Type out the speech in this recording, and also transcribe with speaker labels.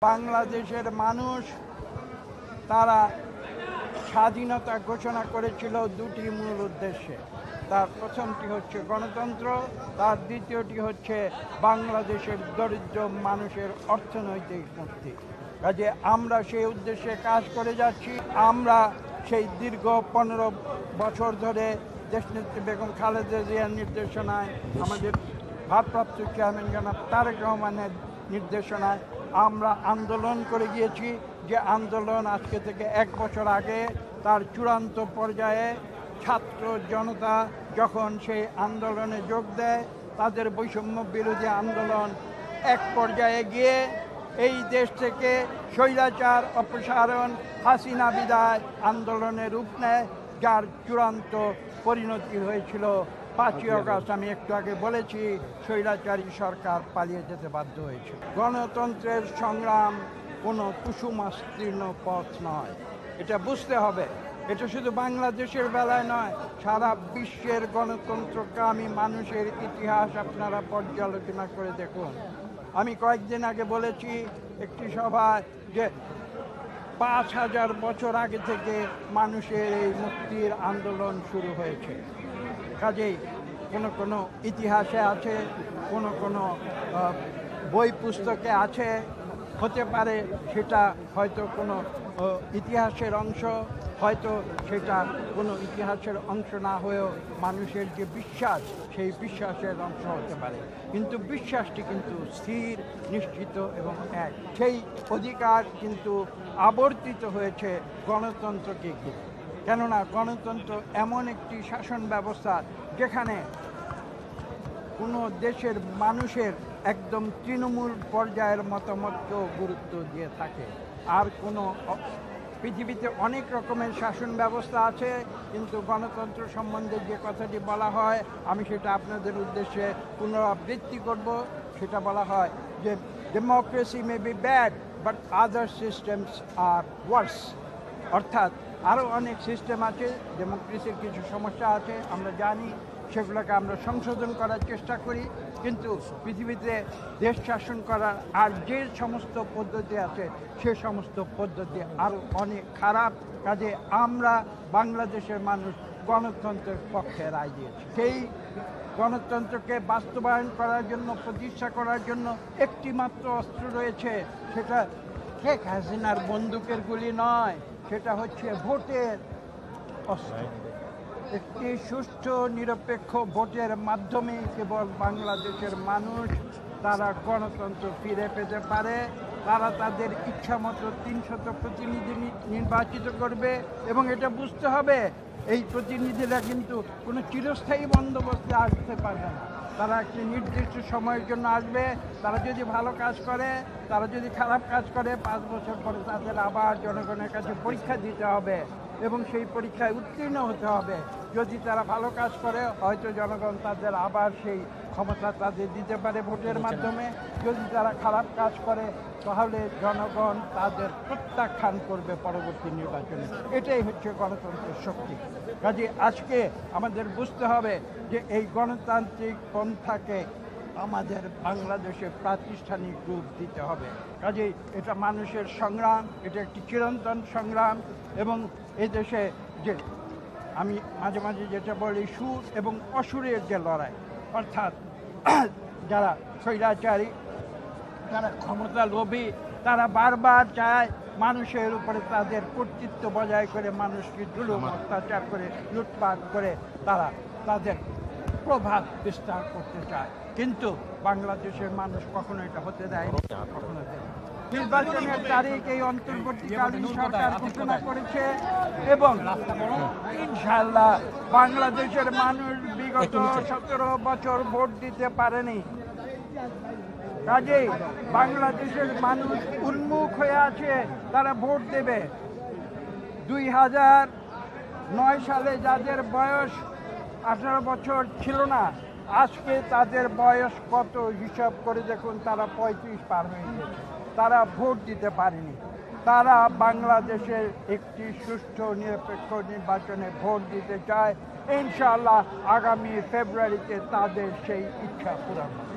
Speaker 1: বাংলাদেশের মানুষ তারা স্বাধীনতা ঘোষণা করেছিল দুটি মূল উদ্দেশ্যে। তার প্রথমটি হচ্ছে গণতন্ত্র, তার দ্বিতীয়টি হচ্ছে বাংলাদেশের দরিদ্র মানুষের অর্থনৈতিক মুক্তি। কাজে আমরা সেই উদ্দেশ্যে কাজ করে যাচ্ছি। আমরা সেই দীর্ঘ 15 বছর ধরে দেশনেত্রী বেগম খালেদা জিয়ার নির্দেশনায়, আমাদের ভারপ্রাপ্ত চেয়ারম্যান জনাব তারেক রহমানের নির্দেশনায় আমরা আন্দোলন করে গিয়েছি। যে আন্দোলন আজকে থেকে 1 বছর আগে তার চূড়ান্ত পর্যায়ে ছাত্র জনতা যখন সেই আন্দোলনে যোগ দেয়, তাদের বৈষম্য বিরোধী আন্দোলন এক পর্যায়ে গিয়ে এই দেশ থেকে স্বৈরাচার অপসারণ, হাসিনা বিদায় আন্দোলনের রূপ নেয়, যার চূড়ান্ত পরিণতি হয়েছিল 5ই আগস্ট। আমি একটু আগে বলেছি, স্বৈরাচারী সরকার পালিয়ে যেতে বাধ্য হয়েছে। গণতন্ত্রের সংগ্রাম কোনো কুসুমাস্তীর্ণ পথ নয়, এটা বুঝতে হবে। এটা শুধু বাংলাদেশের বেলায় নয়, সারা বিশ্বের গণতন্ত্রকামী মানুষের ইতিহাস আপনারা পর্যালোচনা করে দেখুন। আমি কয়েকদিন আগে বলেছি একটি সভায় যে 5000 বছর আগে থেকে মানুষের এই মুক্তির আন্দোলন শুরু হয়েছে। কাজেই কোনো ইতিহাসে আছে, কোনো বই পুস্তকে আছে, হতে পারে সেটা হয়তো কোনো ইতিহাসের অংশ, হয়তো সেটা কোনো ইতিহাসের অংশ না হয়েও মানুষের যে বিশ্বাস, সেই বিশ্বাসের অংশ হতে পারে। কিন্তু বিশ্বাসটি কিন্তু স্থির, নিশ্চিত এবং এক। সেই অধিকার কিন্তু আবর্তিত হয়েছে গণতন্ত্রকে ঘিরে। কেননা গণতন্ত্র এমন একটি শাসন ব্যবস্থা যেখানে কোনো দেশের মানুষের একদম তৃণমূল পর্যায়ের মতামতকেও গুরুত্ব দিয়ে থাকে। আর কোনো পৃথিবীতে অনেক রকমের শাসন ব্যবস্থা আছে, কিন্তু গণতন্ত্র সম্বন্ধে যে কথাটি বলা হয়, আমি সেটা আপনাদের উদ্দেশ্যে পুনরাবৃত্তি করব। সেটা বলা হয় যে democracy may be bad but other systems are worse. অর্থাৎ আরও অনেক সিস্টেম আছে, ডেমোক্রেসির কিছু সমস্যা আছে, আমরা জানি, সেগুলোকে আমরা সংশোধন করার চেষ্টা করি। কিন্তু পৃথিবীতে দেশ শাসন করার আর যে সমস্ত পদ্ধতি আছে, সে সমস্ত পদ্ধতি আরও অনেক খারাপ। কাজে আমরা বাংলাদেশের মানুষ গণতন্ত্রের পক্ষে রায় দিয়েছি। সেই গণতন্ত্রকে বাস্তবায়ন করার জন্য, প্রতিষ্ঠা করার জন্য একটি মাত্র অস্ত্র রয়েছে, সেটা শেখ হাসিনার বন্দুকের গুলি নয়, সেটা হচ্ছে ভোটের অস্ত্র। একটি সুষ্ঠু নিরপেক্ষ ভোটের মাধ্যমে কেবল বাংলাদেশের মানুষ তারা গণতন্ত্র ফিরে পেতে পারে। তারা তাদের ইচ্ছা মতো 300 প্রতিনিধি নির্বাচিত করবে, এবং এটা বুঝতে হবে এই প্রতিনিধিরা কিন্তু কোনো চিরস্থায়ী বন্দোবস্তে আসতে পারবে না। তারা একটি নির্দিষ্ট সময়ের জন্য আসবে। তারা যদি ভালো কাজ করে, তারা যদি খারাপ কাজ করে, 5 বছর পরে তাদের আবার জনগণের কাছে পরীক্ষা দিতে হবে এবং সেই পরীক্ষায় উত্তীর্ণ হতে হবে। যদি তারা ভালো কাজ করে, হয়তো জনগণ তাদের আবার সেই ক্ষমতা তাদের দিতে পারে ভোটের মাধ্যমে। যদি তারা খারাপ কাজ করে, তাহলে জনগণ তাদের প্রত্যাখ্যান করবে পরবর্তী নির্বাচনে। এটাই হচ্ছে গণতন্ত্রের শক্তি। কাজে আজকে আমাদের বুঝতে হবে যে এই গণতান্ত্রিক পন্থাকে আমাদের বাংলাদেশে প্রাতিষ্ঠানিক রূপ দিতে হবে। কাজেই এটা মানুষের সংগ্রাম, এটা একটি চিরন্তন সংগ্রাম। এবং এই দেশে যে আমি মাঝে মাঝে যেটা বলি, সুর এবং অসুরের যে লড়াই, অর্থাৎ যারা স্বৈরাচারী, যারা ক্ষমতা লোভী, তারা বারবার চায় মানুষের উপরে তাদের কর্তৃত্ব বজায় করে, মানুষকে জুলুম অত্যাচার করে, লুটপাট করে তারা তাদের প্রভাব বিস্তার করতে চায়। কিন্তু বাংলাদেশের মানুষ কখনো এটা হতে দেয়নি, কখনো দেয়নি। নির্বাচনের তারিখ এই অন্তর্বর্তীকালীন সরকার ঘোষণা করেছে, এবং ইনশাআল্লাহ বাংলাদেশের মানুষ বিগত 17 বছর ভোট দিতে পারেনি। কাজেই বাংলাদেশের মানুষ উন্মুখ হয়ে আছে, তারা ভোট দেবে। 2009 সালে যাদের বয়স 18 বছর ছিল না, আজকে তাদের বয়স কত হিসাব করে দেখুন, তারা 35 পার হয়ে গেছে। তারা ভোট দিতে পারেনি। তারা বাংলাদেশের একটি সুষ্ঠু নিরপেক্ষ নির্বাচনে ভোট দিতে চায়। ইনশাআল্লাহ আগামী ফেব্রুয়ারিতে তাদের সেই ইচ্ছা পূরণ হবে।